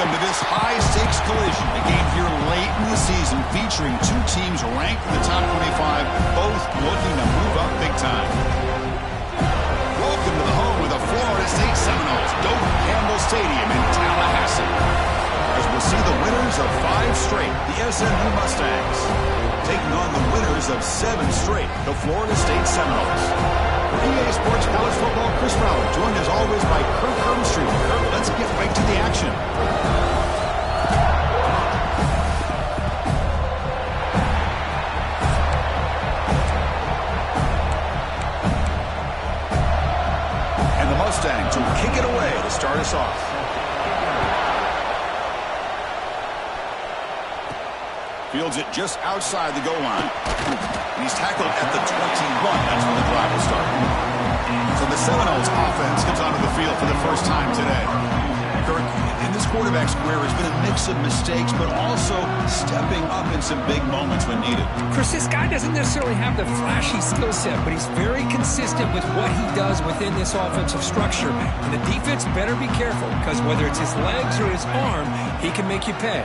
Welcome to this high-stakes collision. A game here late in the season featuring two teams ranked in the top 25, both looking to move up big time. Welcome to the home of the Florida State Seminoles, Doak Campbell Stadium in Tallahassee. As we'll see the winners of 5 straight, the SMU Mustangs, taking on the winners of 7 straight, the Florida State Seminoles. For EA Sports College Football, Chris Fowler, joined as always by Kirk Hermstreet. Kirk, let's get right to the action. And the Mustangs will kick it away to start us off. Fields it just outside the goal line. And he's tackled at the 21. That's where the drive will start. So the Seminoles offense comes onto the field for the first time today. Kirk, in this quarterback's career has been a mix of mistakes, but also stepping up in some big moments when needed. Chris, this guy doesn't necessarily have the flashy skill set, but he's very consistent with what he does within this offensive structure. And the defense better be careful, because whether it's his legs or his arm, he can make you pay.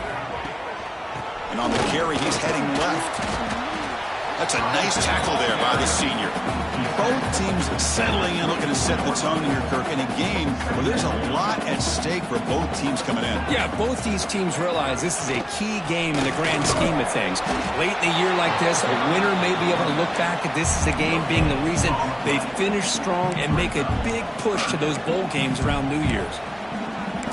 And on the carry, he's heading left. That's a nice tackle there by the senior. Both teams settling in, looking to set the tone here, Kirk, in a game where there's a lot at stake for both teams coming in. Yeah, both these teams realize this is a key game in the grand scheme of things. Late in a year like this, a winner may be able to look back at this as a game being the reason they finish strong and make a big push to those bowl games around New Year's.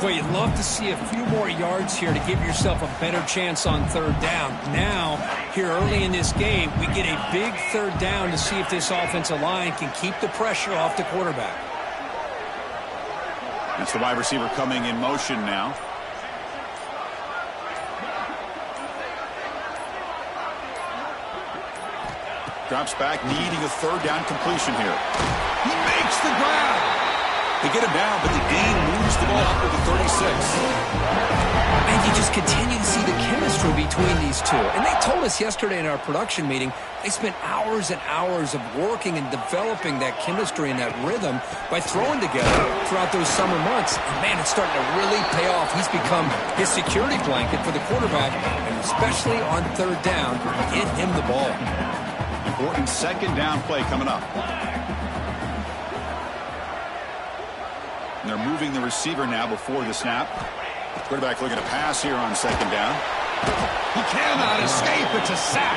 Boy, you'd love to see a few more yards here to give yourself a better chance on third down. Now, here early in this game, we get a big third down to see if this offensive line can keep the pressure off the quarterback. That's the wide receiver coming in motion now. Drops back, needing a third down completion here. He makes the grab. They get him down, but the gain moves the ball up to the 36. And you just continue to see the chemistry between these two. And they told us yesterday in our production meeting, they spent hours and hours of working and developing that chemistry and that rhythm by throwing together throughout those summer months. And man, it's starting to really pay off. He's become his security blanket for the quarterback, and especially on third down, get him the ball. Important second down play coming up. And they're moving the receiver now before the snap. Quarterback looking to pass here on second down. He cannot escape. It's a sack.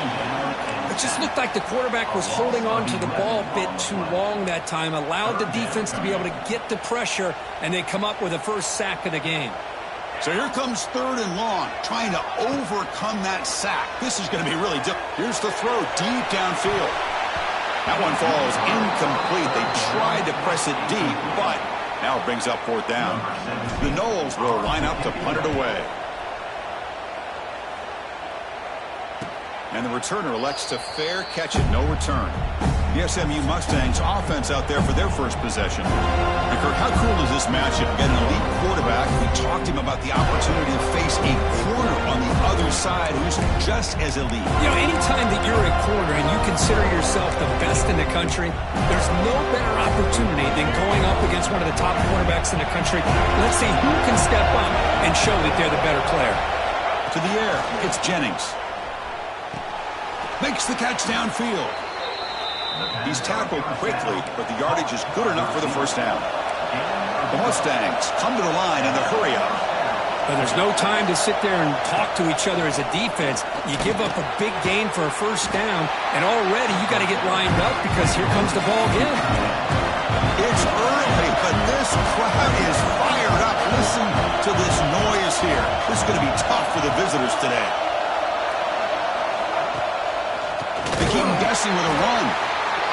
It just looked like the quarterback was holding on to the ball a bit too long that time, allowed the defense to be able to get the pressure, and they come up with the first sack of the game. So here comes third and long, trying to overcome that sack. This is going to be really difficult. Here's the throw deep downfield. That one falls incomplete. They tried to press it deep, but now it brings up fourth down. The Noles will line up to punt it away. And the returner elects to fair catch it, no return. The SMU Mustangs offense out there for their first possession. Kirk, how cool is this matchup? You got an elite quarterback. We talked to him about the opportunity to face a corner on the other side who's just as elite. You know, anytime that you're a corner and you consider yourself the best in the country, there's no better opportunity than going up against one of the top quarterbacks in the country. Let's see who can step up and show that they're the better player. To the air, it's Jennings. Makes the catch downfield. He's tackled quickly, but the yardage is good enough for the first down. The Mustangs come to the line in a hurry-up. But there's no time to sit there and talk to each other as a defense. You give up a big gain for a first down, and already you got to get lined up because here comes the ball again. It's early, but this crowd is fired up. Listen to this noise here. This is going to be tough for the visitors today. They keep guessing with a run.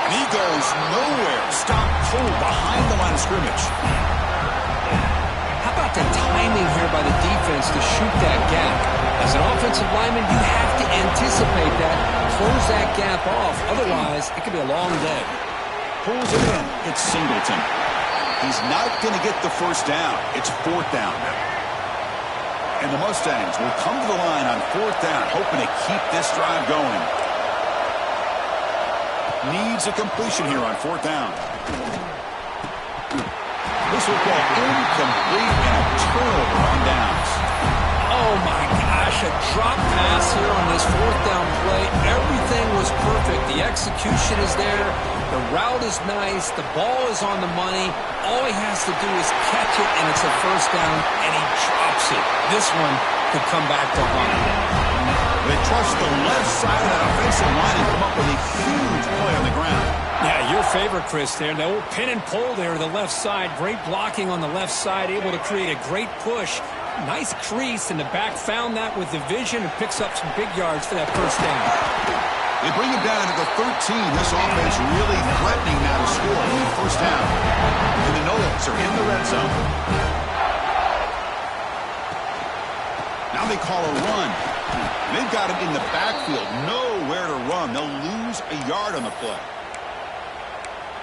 And he goes nowhere. Stop cold behind the line of scrimmage. How about the timing here by the defense to shoot that gap? As an offensive lineman, you have to anticipate that, close that gap off. Otherwise, it could be a long day. Pulls it in. It's Singleton. He's not going to get the first down. It's fourth down. And the Mustangs will come to the line on fourth down, hoping to keep this drive going. Needs a completion here on fourth down. This will go incomplete and a turnover on downs. drop pass here on this fourth down play. Everything was perfect. The execution is there. The route is nice. The ball is on the money. All he has to do is catch it, and it's a first down, and he drops it. This one could come back to haunt him. They trust the left side of that offensive line and come up with a huge play on the ground. Yeah, your favorite, Chris, there. The old pin and pull there to the left side. Great blocking on the left side, able to create a great push. Nice crease, and the back found that with the vision and picks up some big yards for that first down. They bring him down to the 13. This offense really threatening now to score on the first down. And the Noles are in the red zone. Now they call a run. They've got him in the backfield. Nowhere to run. They'll lose a yard on the play.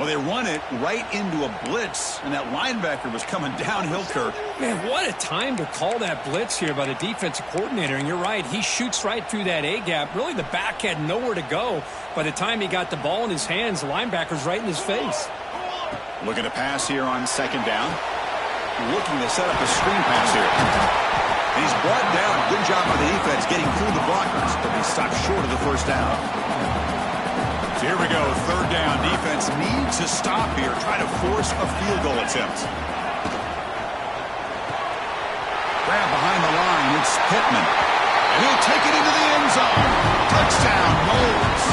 Well, they run it right into a blitz, and that linebacker was coming downhill, Kirk. Man, what a time to call that blitz here by the defensive coordinator. And you're right, he shoots right through that A-gap. Really, the back had nowhere to go. By the time he got the ball in his hands, the linebacker's right in his face. Looking to pass here on second down. Looking to set up a screen pass here. And he's brought down. Good job by the defense getting through the blockers, but he stopped short of the first down. So here we go, third down. Defense needs to stop here, try to force a field goal attempt. Grab behind the line, it's Pittman. And he'll take it into the end zone. Touchdown, Noles.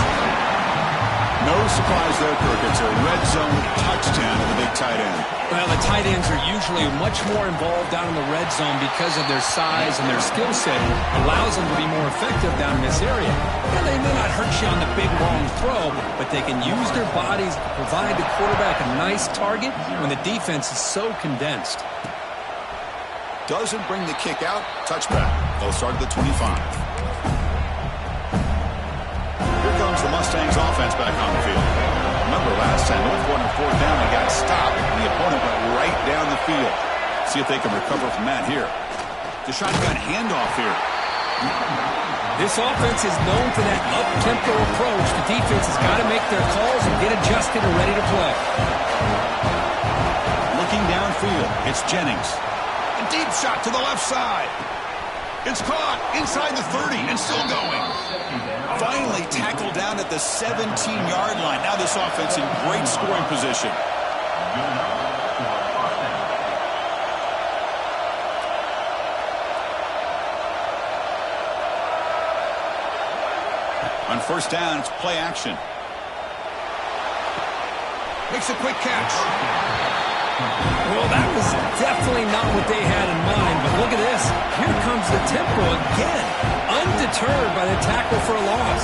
No surprise there, Kirk. It's a red zone touchdown to the big tight end. Well, the tight ends are usually much more involved down in the red zone because of their size and their skill set. Allows them to be more effective down in this area. Now, they may not hurt you on the big, long throw, but they can use their bodies to provide the quarterback a nice target when the defense is so condensed. Doesn't bring the kick out. Touchback. They'll start at the 25. Here comes the Mustangs offense back on the field. Remember last time, on fourth down, they got stopped, and the opponent went right down the field. See if they can recover from that here. The shotgun handoff here. This offense is known for that up-tempo approach. The defense has got to make their calls and get adjusted and ready to play. Looking downfield, it's Jennings. A deep shot to the left side. It's caught inside the 30 and still going. Finally tackled down at the 17-yard line. Now this offense in great scoring position. On first down, it's play action. Makes a quick catch. Well, that was definitely not what they had in mind, but look at this. Here comes the tempo again, undeterred by the tackle for a loss.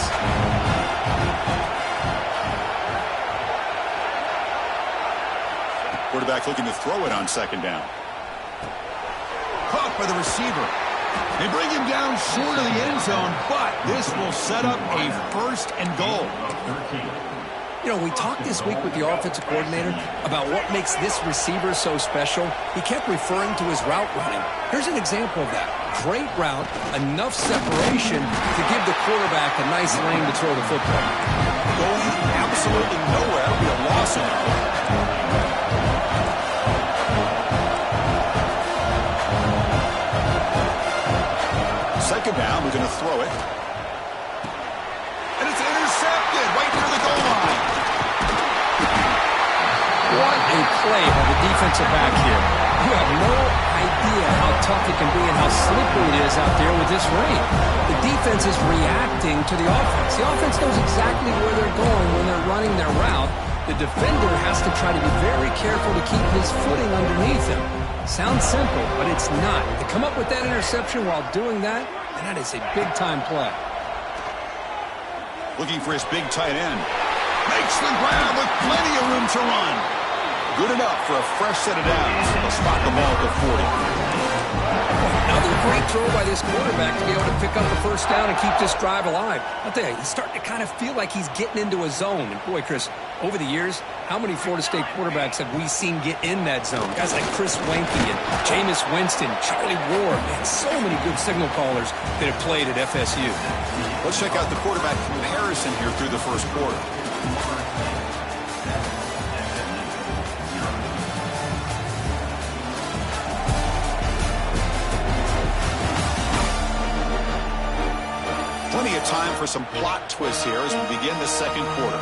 Quarterback looking to throw it on second down. Caught by the receiver. They bring him down short of the end zone, but this will set up a first and goal. You know, we talked this week with the offensive coordinator about what makes this receiver so special. He kept referring to his route running. Here's an example of that. Great route, enough separation to give the quarterback a nice lane to throw the football. Going absolutely nowhere. It'll be a loss in the play. Second down, we're going to throw it. And it's intercepted right near the goal line. What a play by the defensive back here. You have no idea how tough it can be and how slippery it is out there with this rain. The defense is reacting to the offense. The offense knows exactly where they're going when they're running their route. The defender has to try to be very careful to keep his footing underneath him. Sounds simple, but it's not. To come up with that interception while doing that, and that is a big-time play. Looking for his big tight end. Makes the grab with plenty of room to run. Good enough for a fresh set of downs. They'll spot the ball at the 40. Another great throw by this quarterback to be able to pick up the first down and keep this drive alive. I'll tell you, he's starting to kind of feel like he's getting into a zone. And boy, Chris, over the years, how many Florida State quarterbacks have we seen get in that zone? Guys like Chris Wenke and Jameis Winston, Charlie Ward, man, so many good signal callers that have played at FSU. Let's check out the quarterback comparison here through the first quarter. Plenty of time for some plot twists here as we begin the second quarter.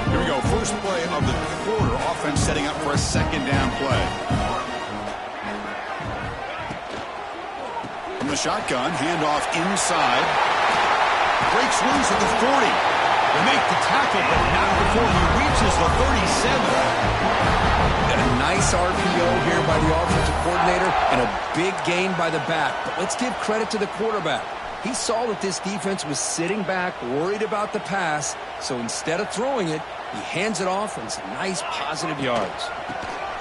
Here we go. First play of the quarter. Offense setting up for a second down play. From the shotgun, handoff inside. Breaks loose at the 40. They make the tackle, but not before he reaches the 37. And a nice RPO here by the offensive coordinator and a big gain by the back. But let's give credit to the quarterback. He saw that this defense was sitting back, worried about the pass, so instead of throwing it, he hands it off and some nice positive yards.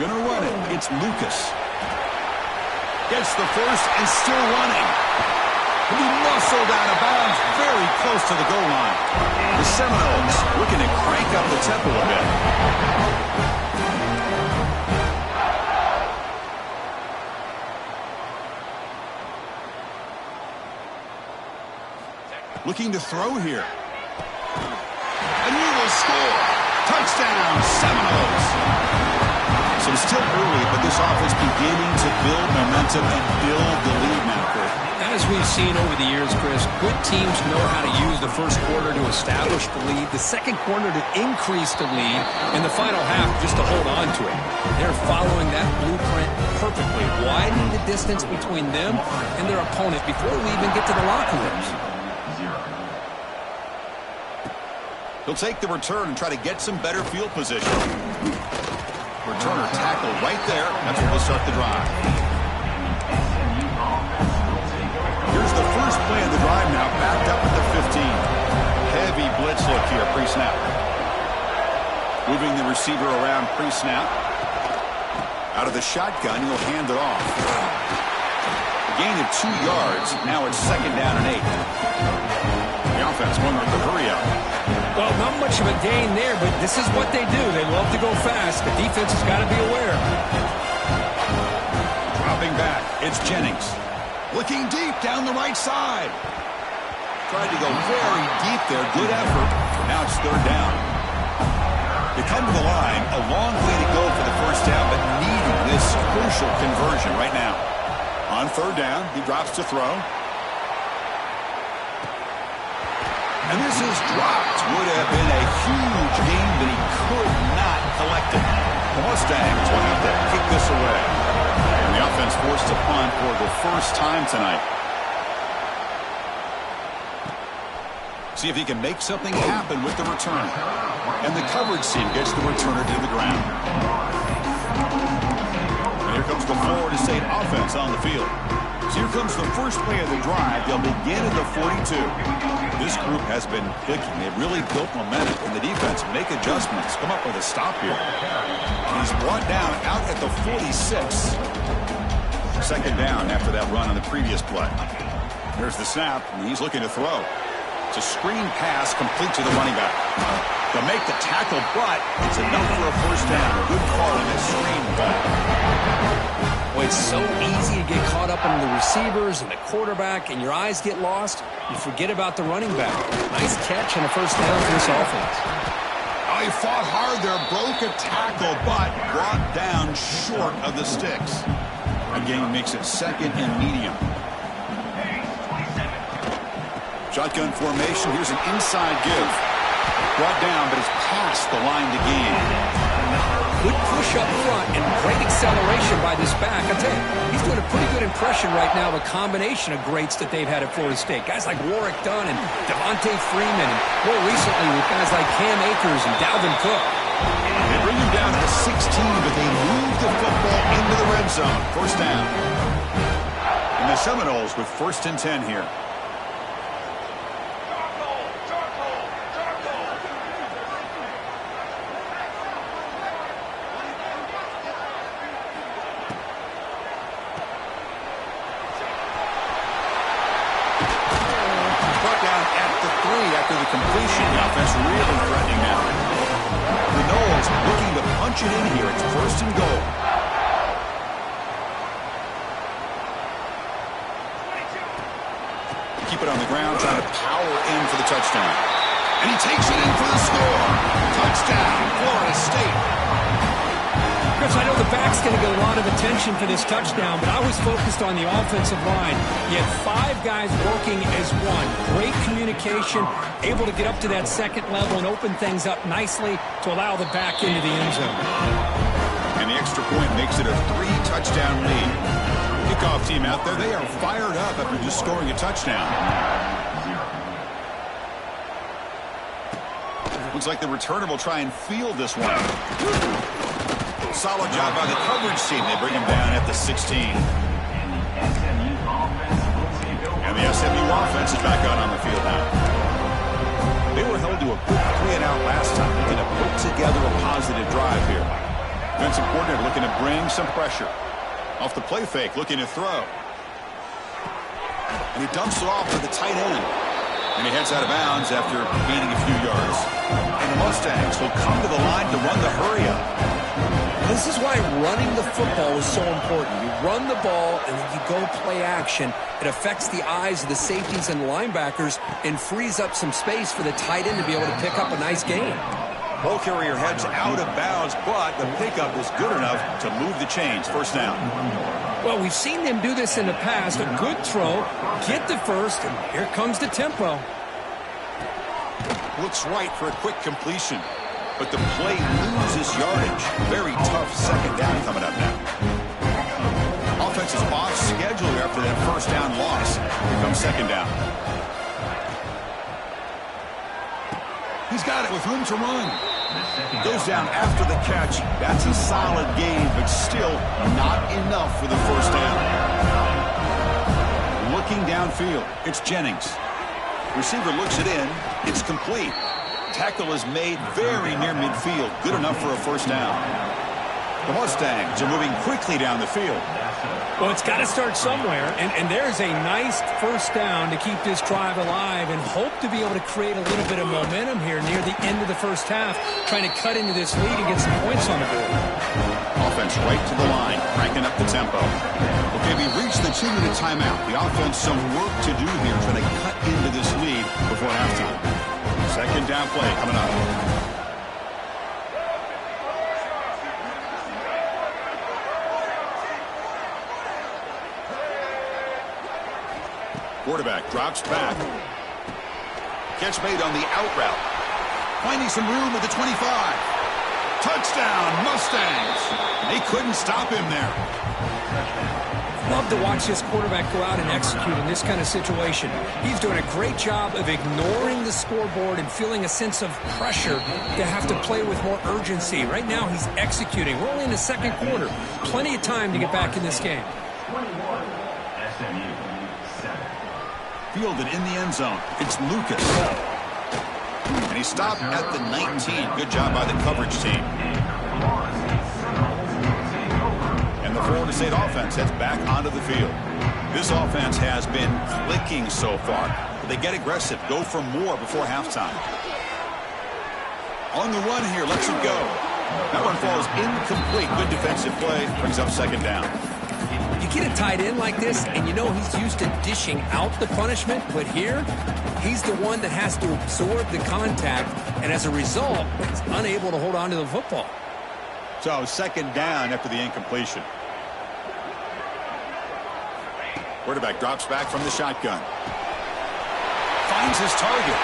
Gonna run it. It's Lucas. Gets the first and still running. He muscled out of bounds very close to the goal line. The Seminoles looking to crank up the tempo a bit. Looking to throw here. And he will score. Touchdown, Seminoles. So still early, but this offense beginning to build momentum and build the lead now, Chris. As we've seen over the years, Chris, good teams know how to use the first quarter to establish the lead, the second quarter to increase the lead, and the final half just to hold on to it. They're following that blueprint perfectly, widening the distance between them and their opponent before we even get to the locker rooms. He'll take the return and try to get some better field position. Returner tackled right there. That's where we'll start the drive. Here's the first play of the drive now, backed up at the 15. Heavy blitz look here, pre-snap. Moving the receiver around pre-snap. Out of the shotgun, he'll hand it off. A gain of 2 yards. Now it's second down and 8. The offense going with the hurry up. Well, not much of a gain there, but this is what they do. They love to go fast. The defense has got to be aware. Dropping back, it's Jennings. Looking deep down the right side. Tried to go very deep there. Good effort. Now it's third down. They come to the line. A long way to go for the first down, but needing this crucial conversion right now. On third down, he drops to throw. And this is dropped. Would have been a huge gain, but he could not collect it. The Mustangs will have to kick this away. And the offense forced to punt for the first time tonight. See if he can make something happen with the return. And the coverage team gets the returner to the ground. And here comes the Florida State offense on the field. So here comes the first play of the drive. They'll begin at the 42. This group has been clicking. They've really built momentum. And the defense make adjustments. Come up with a stop here. And he's brought down out at the 46. Second down after that run on the previous play. There's the snap, and he's looking to throw. It's a screen pass complete to the running back. They'll make the tackle, but it's enough for a first down. Good call in this screen play. Well, it's so easy to get caught up in the receivers and the quarterback, and your eyes get lost. You forget about the running back. Nice catch and a first down for this offense. Oh, he fought hard there, broke a tackle, but brought down short of the sticks. Again, makes it second and medium. Shotgun formation. Here's an inside give. Brought down, but it's past the line to gain. Good push up front and great acceleration by this back. I tell you, he's doing a pretty good impression right now of a combination of greats that they've had at Florida State. Guys like Warwick Dunn and Devontae Freeman, and more recently with guys like Cam Akers and Dalvin Cook. They bring him down to the 16, but they move the football into the red zone. First down. And the Seminoles with first and 10 here. After the completion, the offense really threatening now. The Noles looking to punch it in here. It's first and goal. Keep it on the ground, trying to power in for the touchdown. And he takes it in for the score. Touchdown, Florida State. Chris, I know the backs get a lot of attention for this touchdown, but I was focused on the offensive line. You had 5 guys working as one. Great communication, able to get up to that second level and open things up nicely to allow the back into the end zone. And the extra point makes it a 3-touchdown lead. Kickoff team out there, they are fired up after just scoring a touchdown. Looks like the returner will try and field this one. Solid job by the coverage team. They bring him down at the 16. And the SMU offense is back out on the field now. They were held to a quick 3-and-out last time. Looking to put together a positive drive here. Defensive coordinator looking to bring some pressure. Off the play fake, looking to throw. And he dumps it off to the tight end. And he heads out of bounds after gaining a few yards. And the Mustangs will come to the line to run the hurry-up. This is why running the football is so important. You run the ball and then you go play action. It affects the eyes of the safeties and linebackers and frees up some space for the tight end to be able to pick up a nice gain. Ball carrier heads out of bounds, but the pickup is good enough to move the chains. First down. Well, we've seen them do this in the past. A good throw, get the first, and here comes the tempo. Looks right for a quick completion, but the play loses yardage. Very tough second down coming up now. Offense is off schedule after that first down loss. Here comes second down. He's got it with room to run. Goes down after the catch. That's a solid gain, but still not enough for the first down. Looking downfield, it's Jennings. Receiver looks it in. It's complete. Tackle is made very near midfield. Good enough for a first down. The Mustangs are moving quickly down the field. Well, it's got to start somewhere, and there's a nice first down to keep this drive alive and hope to be able to create a little bit of momentum here near the end of the first half, trying to cut into this lead and get some points on the board. Offense right to the line, cranking up the tempo. Okay, we reached the 2-minute timeout. The offense some work to do here, trying to cut into this lead before halftime. Second down play coming up. Quarterback drops back. Catch made on the out route. Finding some room at the 25. Touchdown, Mustangs. They couldn't stop him there. Love to watch this quarterback go out and execute in this kind of situation. He's doing a great job of ignoring the scoreboard and feeling a sense of pressure to have to play with more urgency. Right now, he's executing. We're only in the second quarter. Plenty of time to get back in this game. Fielded in the end zone. It's Lucas. And he stopped at the 19. Good job by the coverage team. And the Florida State offense heads back onto the field. This offense has been clicking so far. But they get aggressive, go for more before halftime. On the run here, lets it go. That one falls incomplete. Good defensive play. Brings up second down. You get a tight end like this, and you know he's used to dishing out the punishment, but here, he's the one that has to absorb the contact, and as a result, he's unable to hold on to the football. So, second down after the incompletion. Quarterback drops back from the shotgun. Finds his target.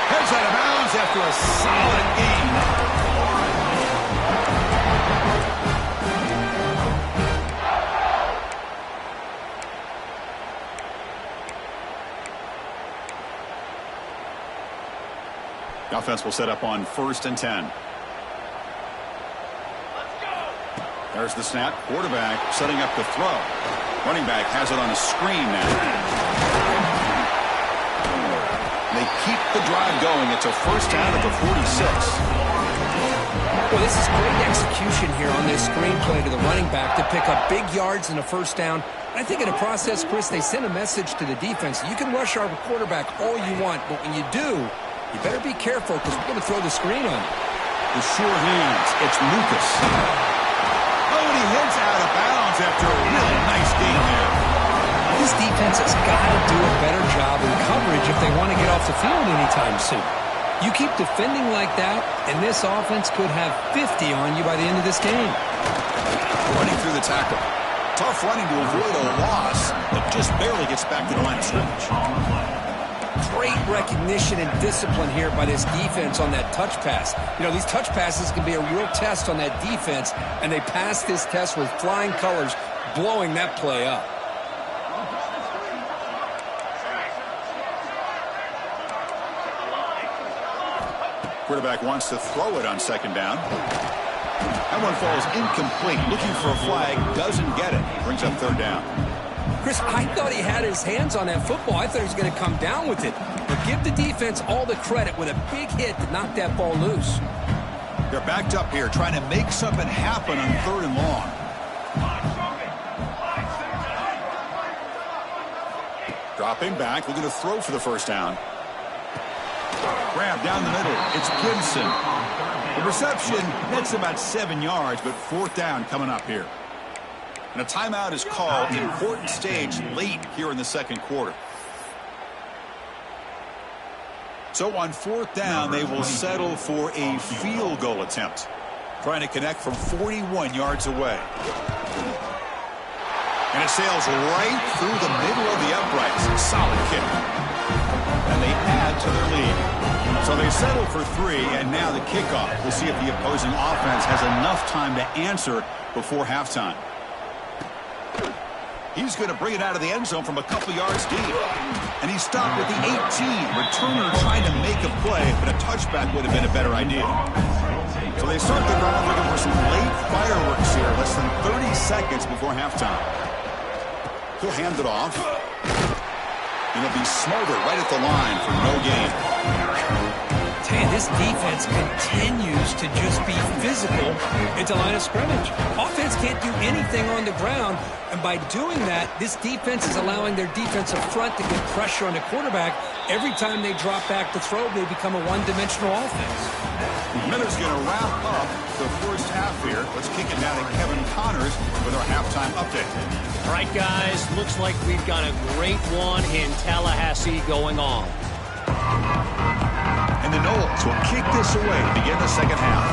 Heads out of bounds after a solid gain. The offense will set up on 1st and 10. There's the snap. Quarterback setting up the throw. Running back has it on a screen now. They keep the drive going. It's a first down at the 46. Well, this is great execution here on this screenplay to the running back to pick up big yards in a first down. I think in the process, Chris, they send a message to the defense. You can rush our quarterback all you want, but when you do, you better be careful because we're going to throw the screen on you. The sure hands. It's Lucas. Oh, and he heads out of bounds after a really nice game there. This defense has got to do a better job in coverage if they want to get off the field anytime soon. You keep defending like that, and this offense could have 50 on you by the end of this game. Running through the tackle. Tough running to avoid a loss, but just barely gets back to the line of scrimmage. Great recognition and discipline here by this defense on that touch pass. You know, these touch passes can be a real test on that defense, and they passed this test with flying colors, blowing that play up. Quarterback wants to throw it on second down. That one falls incomplete. Looking for a flag, doesn't get it. Brings up third down. Chris, I thought he had his hands on that football. I thought he was going to come down with it. But give the defense all the credit with a big hit to knock that ball loose. They're backed up here, trying to make something happen on third and long. Dropping back, looking to throw for the first down. Grab down the middle. It's Gibson. The reception nets about 7 yards, but fourth down coming up here. And a timeout is called. Important stage late here in the second quarter. So on fourth down, they will settle for a field goal attempt. Trying to connect from 41 yards away. And it sails right through the middle of the uprights. Solid kick. And they add to their lead. So they settle for 3, and now the kickoff. We'll see if the opposing offense has enough time to answer before halftime. He's going to bring it out of the end zone from a couple yards deep. And he's stopped at the 18. Returner trying to make a play, but a touchback would have been a better idea. So they start the drive looking for some late fireworks here, less than 30 seconds before halftime. He'll hand it off. And he'll be smothered right at the line for no gain. Man, this defense continues to just be physical at the line of scrimmage. Offense can't do anything on the ground, and by doing that, this defense is allowing their defensive front to get pressure on the quarterback. Every time they drop back to throw, they become a one-dimensional offense. Miller's going to wrap up the first half here. Let's kick it down to Kevin Connors with our halftime update. All right, guys, looks like we've got a great one in Tallahassee going on. And the Noles will kick this away to begin the second half.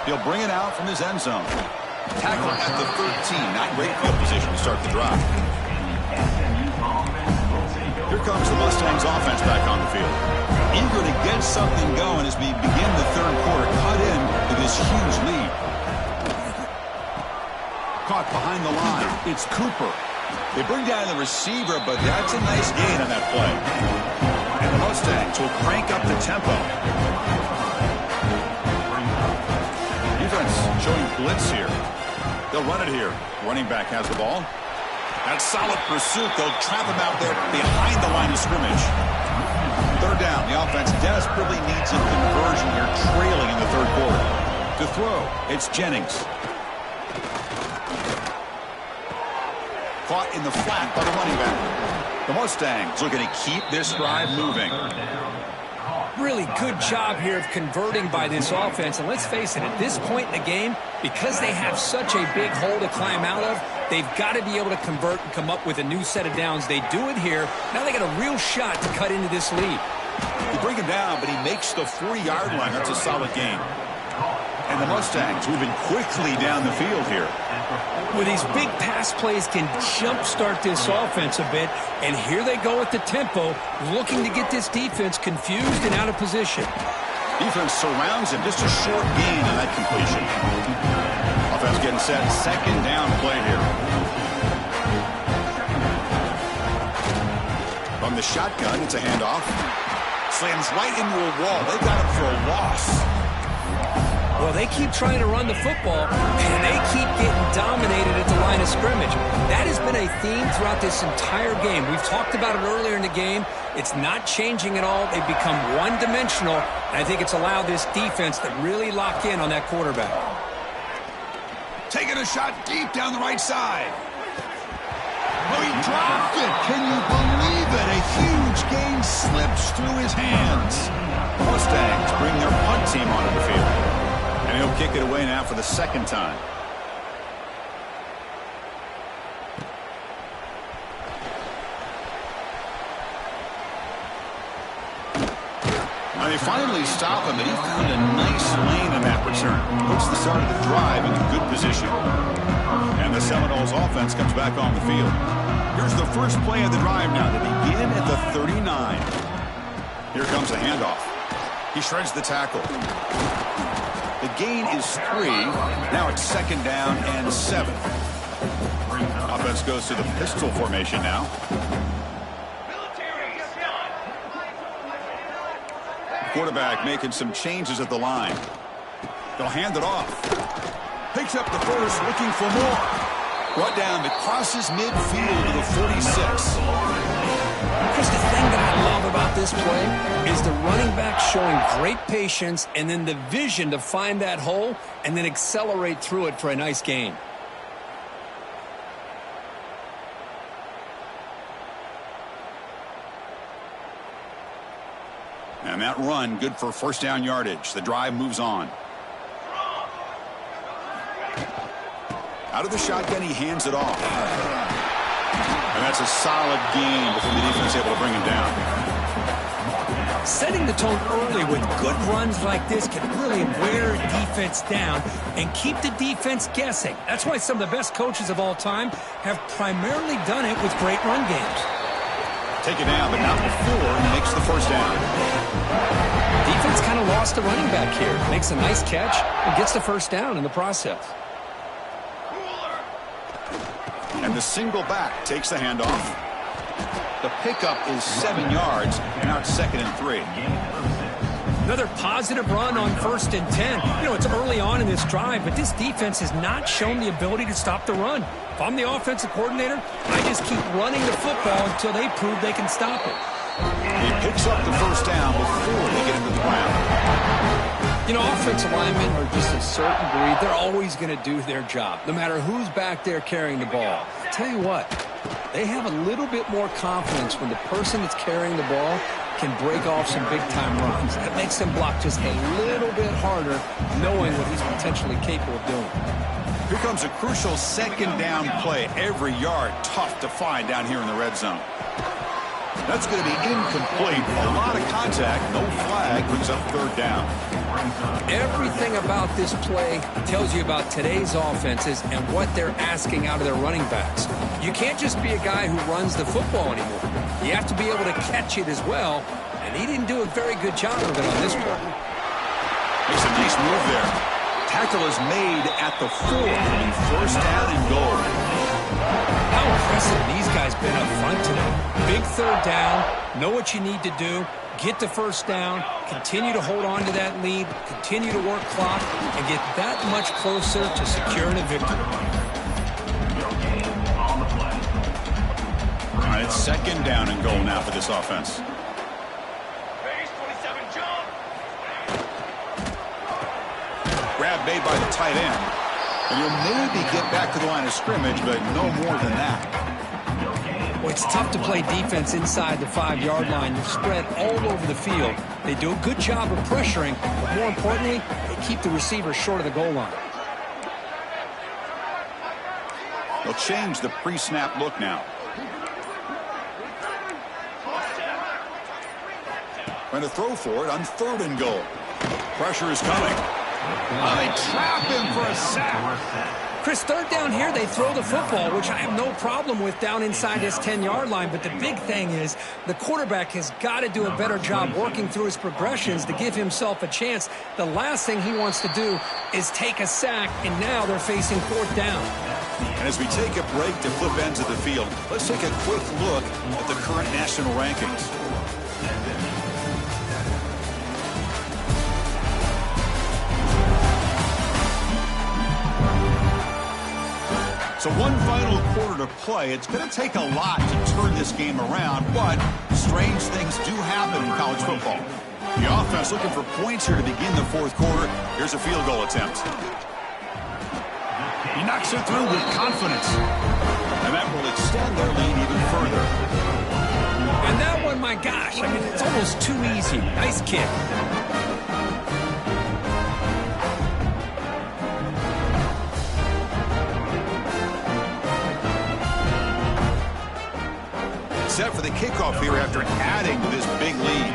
He'll bring it out from his end zone. Tackle at the 13. Not great field position to start the drive. Here comes the Mustangs offense back on the field. Eager to get something going as we begin the third quarter. Cut in to this huge lead. Caught behind the line. It's Cooper. They bring down the receiver, but that's a nice gain on that play. And the Mustangs will crank up the tempo. Defense showing blitz here. They'll run it here. Running back has the ball. That's solid pursuit. They'll trap him out there behind the line of scrimmage. Third down. The offense desperately needs a conversion here, trailing in the third quarter. To throw, it's Jennings. Caught in the flat by the running back. The Mustangs looking to keep this drive moving. Really good job here of converting by this offense. And let's face it, at this point in the game, because they have such a big hole to climb out of, they've got to be able to convert and come up with a new set of downs. They do it here. Now they got a real shot to cut into this lead. They bring him down, but he makes the 40-yard line. That's a solid gain. And the Mustangs moving quickly down the field here. With these big pass plays can jumpstart this offense a bit. And here they go at the tempo, looking to get this defense confused and out of position. Defense surrounds him. Just a short gain on that completion. Offense getting set. Second down play here. From the shotgun, it's a handoff. Slams right into a wall. They got him for a loss. Well, they keep trying to run the football, and they keep getting dominated at the line of scrimmage. That has been a theme throughout this entire game. We've talked about it earlier in the game. It's not changing at all. They've become one-dimensional, and I think it's allowed this defense to really lock in on that quarterback. Taking a shot deep down the right side. Oh, he dropped it. Can you believe it? A huge gain slips through his hands. The Mustangs bring their punt team onto the field. And he'll kick it away now for the second time. They finally stop him, and he found a nice lane in that return. Puts the start of the drive in a good position. And the Seminoles offense comes back on the field. Here's the first play of the drive now to begin at the 39. Here comes a handoff. He shreds the tackle. The gain is 3. Now it's 2nd down and 7. Offense goes to the pistol formation now. Quarterback making some changes at the line. They'll hand it off. Picks up the first, looking for more. Brought down, it crosses midfield to the 46. Chris, the thing that I love about this play is the running back showing great patience and then the vision to find that hole and then accelerate through it for a nice gain. And that run, good for first down yardage. The drive moves on. Out of the shotgun, he hands it off. And that's a solid gain before the defense able to bring him down. Setting the tone early with good runs like this can really wear defense down and keep the defense guessing. That's why some of the best coaches of all time have primarily done it with great run games. Take it down, but not before he makes the first down. Defense kind of lost the running back here. Makes a nice catch and gets the first down in the process. And the single back takes the handoff. The pickup is 7 yards, and now it's 2nd and 3. Another positive run on 1st and 10. You know, it's early on in this drive, but this defense has not shown the ability to stop the run. If I'm the offensive coordinator, I just keep running the football until they prove they can stop it. He picks up the first down before they get into the ground. You know, offensive linemen are just a certain breed. They're always going to do their job, no matter who's back there carrying the ball. I'll tell you what, they have a little bit more confidence when the person that's carrying the ball can break off some big-time runs. That makes them block just a little bit harder, knowing what he's potentially capable of doing. Here comes a crucial 2nd down play. Every yard tough to find down here in the red zone. That's going to be incomplete. A lot of contact. No flag. Brings up 3rd down. Everything about this play tells you about today's offenses and what they're asking out of their running backs. You can't just be a guy who runs the football anymore. You have to be able to catch it as well, and he didn't do a very good job of it on this play. Makes a nice move there. Tackle is made at the 4. It'll be first down and goal. How impressive these guys been up front today. Big 3rd down, know what you need to do, get the first down, continue to hold on to that lead, continue to work clock, and get that much closer to securing a victory. All right, it's 2nd down and goal now for this offense. Grab made by the tight end. And you'll maybe get back to the line of scrimmage, but no more than that. Well, it's tough to play defense inside the 5-yard line. They're spread all over the field. They do a good job of pressuring, but more importantly, they keep the receiver short of the goal line. They'll change the pre-snap look now. Trying to throw for it on 3rd and goal. Pressure is coming. Oh, they trap him for a sack. Chris, 3rd down here, they throw the football, which I have no problem with down inside his 10-yard line. But the big thing is the quarterback has got to do a better job working through his progressions to give himself a chance. The last thing he wants to do is take a sack, and now they're facing 4th down. And as we take a break to flip ends of the field, let's take a quick look at the current national rankings. So one final quarter to play. It's going to take a lot to turn this game around, but strange things do happen in college football. The offense looking for points here to begin the 4th quarter. Here's a field goal attempt. He knocks it through with confidence. And that will extend their lead even further. And that one, my gosh, I mean, it's almost too easy. Nice kick. Set for the kickoff here after adding to this big lead.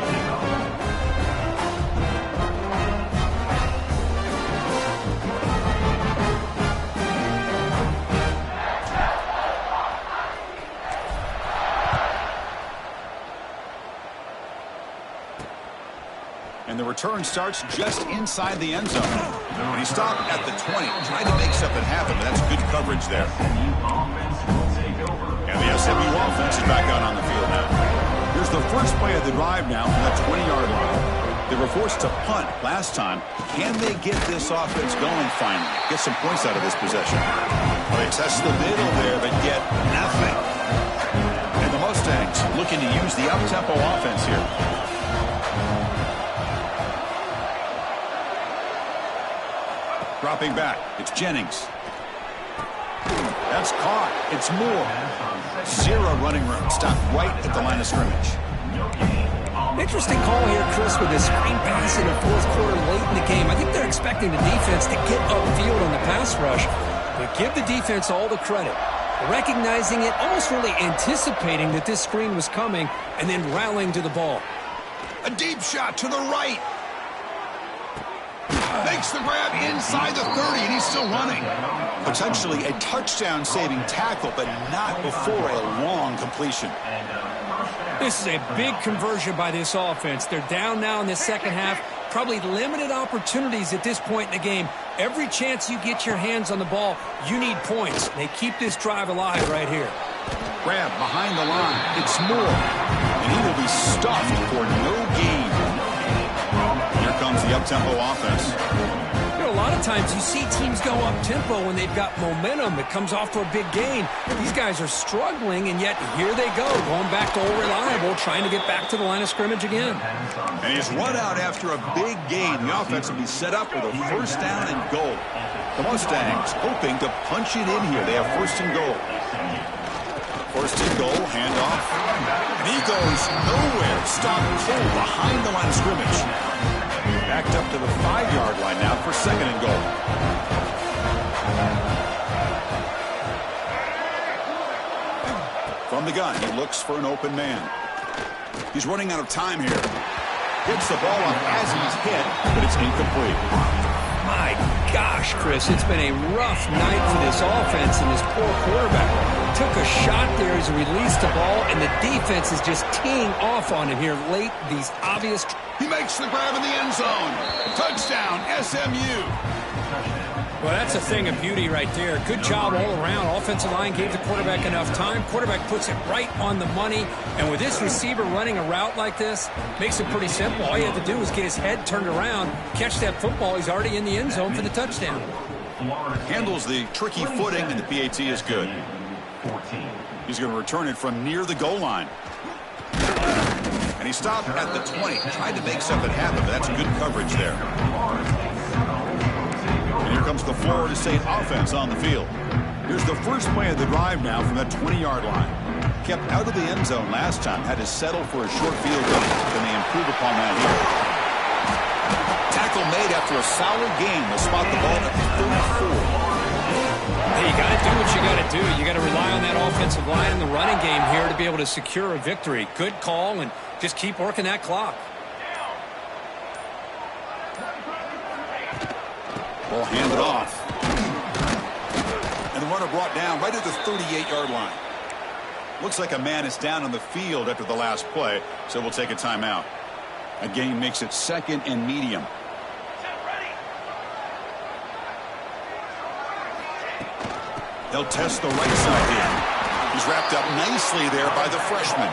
And the return starts just inside the end zone. And he stopped at the 20, tried to make something happen, but that's good coverage there. And the SMU offense is back out on the field now. Here's the first play of the drive now from that 20-yard line. They were forced to punt last time. Can they get this offense going finally? Get some points out of this possession. Well, they test the middle there, but get nothing. And the Mustangs looking to use the up-tempo offense here. Dropping back, it's Jennings. That's caught. It's Moore. Zero running room. Stopped right at the line of scrimmage. Interesting call here, Chris, with this screen pass in the fourth quarter late in the game. I think they're expecting the defense to get upfield on the pass rush, but give the defense all the credit. Recognizing it, almost really anticipating that this screen was coming, and then rallying to the ball. A deep shot to the right. Makes the grab inside the 30, and he's still running. Potentially a touchdown-saving tackle, but not before a long completion. This is a big conversion by this offense. They're down now in the second half. Probably limited opportunities at this point in the game. Every chance you get your hands on the ball, you need points. They keep this drive alive right here. Grab behind the line. It's Moore. And he will be stuffed for no gain. Here comes the up-tempo offense. You know, a lot of times you see teams go up-tempo when they've got momentum. It comes off to a big gain. These guys are struggling, and yet here they go, going back to old reliable, trying to get back to the line of scrimmage again. And he's run out after a big gain. The offense will be set up with a first down and goal. The Mustangs hoping to punch it in here. They have first and goal. First and goal, handoff. And he goes nowhere. Stop full behind the line of scrimmage. Backed up to the 5-yard line now for second and goal. From the gun, he looks for an open man. He's running out of time here. Hits the ball up as he's hit, but it's incomplete. My gosh, Chris, it's been a rough night for this offense and this poor quarterback. Took a shot there as he released the ball, and the defense is just teeing off on him here late. These obvious... He makes the grab in the end zone. Touchdown, SMU. Well, that's a thing of beauty right there. Good job all around. Offensive line gave the quarterback enough time. Quarterback puts it right on the money. And with this receiver running a route like this, makes it pretty simple. All you have to do is get his head turned around, catch that football. He's already in the end zone for the touchdown. Handles the tricky footing, and the PAT is good. He's going to return it from near the goal line. And he stopped at the 20. Tried to make something happen, but that's good coverage there. And here comes the Florida State offense on the field. Here's the first play of the drive now from that 20-yard line. Kept out of the end zone last time. Had to settle for a short field goal. Then they improve upon that here. Tackle made after a solid game. They'll spot the ball at the 34. Hey, you got to do what you got to do. You got to rely on that offensive line in the running game here to be able to secure a victory. Good call, and just keep working that clock. Ball handed off. And the runner brought down right at the 38-yard line. Looks like a man is down on the field after the last play, so we'll take a timeout. A gain makes it second and medium. They'll test the right side here. He's wrapped up nicely there by the freshman.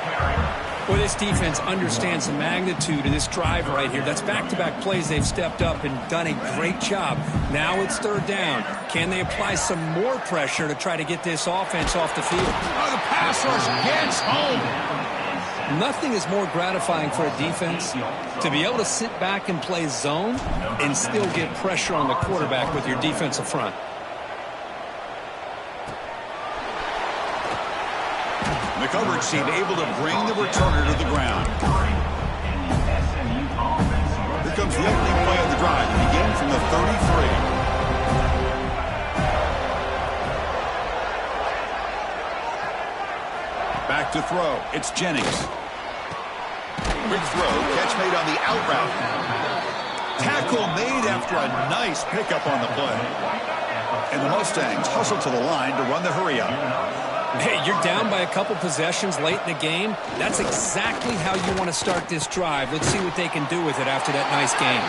Well, this defense understands the magnitude of this drive right here. That's back-to-back plays. They've stepped up and done a great job. Now it's third down. Can they apply some more pressure to try to get this offense off the field? Oh, the pass rush gets home. Nothing is more gratifying for a defense to be able to sit back and play zone and still get pressure on the quarterback with your defensive front. The coverage team able to bring the returner to the ground. Here comes the opening play of the drive. It begins from the 33. Back to throw. It's Jennings. Quick throw. Catch made on the out route. Tackle made after a nice pickup on the play. And the Mustangs hustle to the line to run the hurry up. Hey, you're down by a couple possessions late in the game. That's exactly how you want to start this drive. Let's see what they can do with it after that nice game.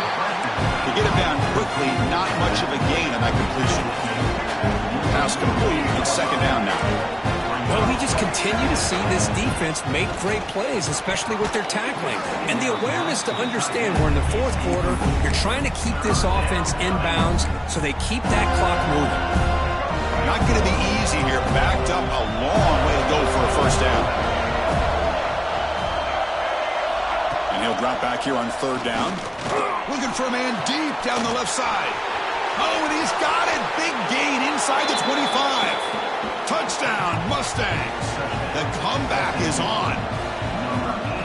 To get it down quickly, not much of a gain on that completion. Pass complete. It's second down now. Well, we just continue to see this defense make great plays, especially with their tackling. And the awareness to understand we're in the fourth quarter, you're trying to keep this offense in bounds so they keep that clock moving. Not going to be easy here. Backed up a long way to go for a first down. And he'll drop back here on third down. Looking for a man deep down the left side. Oh, and he's got it. Big gain inside the 25. Touchdown, Mustangs. The comeback is on.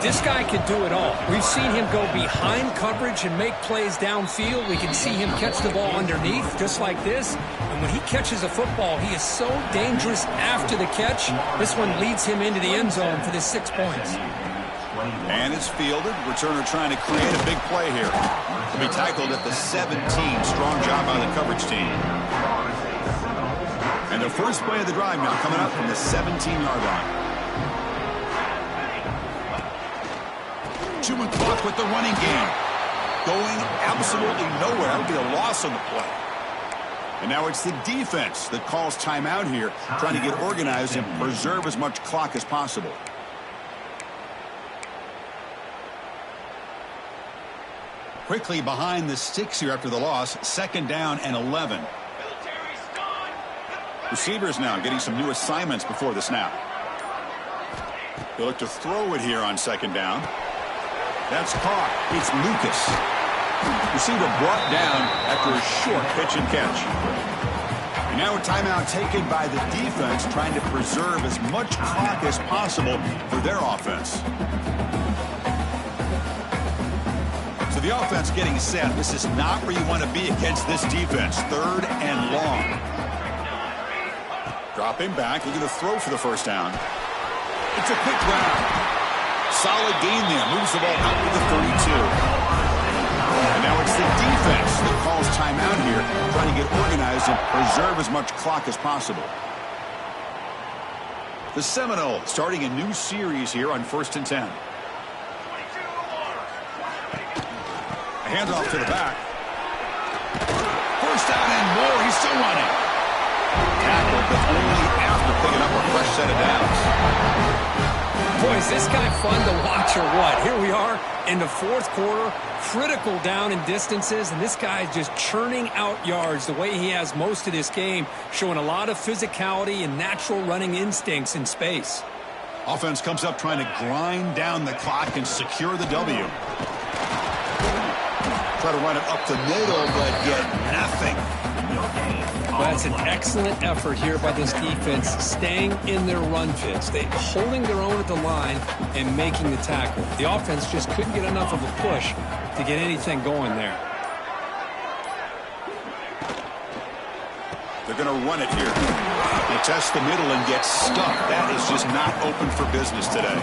This guy can do it all. We've seen him go behind coverage and make plays downfield. We can see him catch the ball underneath, just like this. And when he catches a football, he is so dangerous after the catch. This one leads him into the end zone for the 6 points. And it's fielded. Returner trying to create a big play here. To be tackled at the 17. Strong job by the coverage team. And the first play of the drive now coming up from the 17-yard line. 2-minute clock with the running game. Going absolutely nowhere. That would be a loss on the play. And now it's the defense that calls timeout here, trying to get organized and preserve as much clock as possible. Quickly behind the sticks here after the loss. Second down and 11. Receivers now getting some new assignments before the snap. They'll look to throw it here on second down. That's caught. It's Lucas. Receiver brought down after a short pitch and catch. And now a timeout taken by the defense, trying to preserve as much clock as possible for their offense. So the offense getting set. This is not where you want to be against this defense. Third and long. Dropping back, looking to throw for the first down. It's a quick round. Solid gain there. Moves the ball out to the 32. And now it's the defense that calls timeout here, trying to get organized and preserve as much clock as possible. The Seminoles starting a new series here on 1st and 10. A handoff to the back. First down and more. He's still running. Tackled, but only after picking up a fresh set of downs. Boy, is this guy fun to watch or what? Here we are in the fourth quarter, critical down and distances, and this guy is just churning out yards the way he has most of this game, showing a lot of physicality and natural running instincts in space. Offense comes up trying to grind down the clock and secure the W. Try to run it up the middle, but get nothing. Well, that's an excellent effort here by this defense, staying in their run fits. They holding their own at the line and making the tackle. The offense just couldn't get enough of a push to get anything going there. They're going to run it here. They test the middle and get stuck. That is just not open for business today.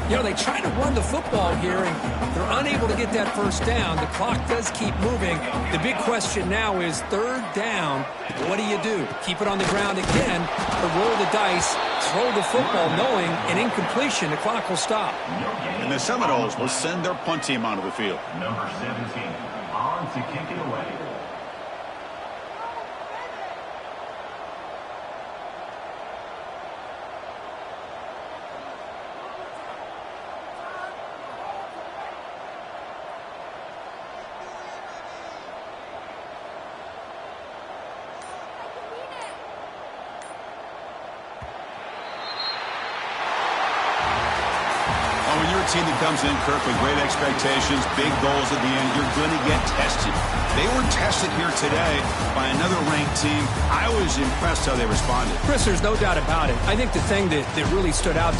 You know, they try to run the football here, and they're unable to get that first down. The clock does keep moving. The big question now is third down. What do? Keep it on the ground again, or roll the dice, throw the football, knowing an incompletion, the clock will stop. And the Seminoles will send their punt team onto the field. Number 17, on to kick it away. Team that comes in, Kirk, with great expectations, big goals at the end, you're going to get tested. They were tested here today by another ranked team. I was impressed how they responded. Chris, there's no doubt about it. I think the thing that really stood out to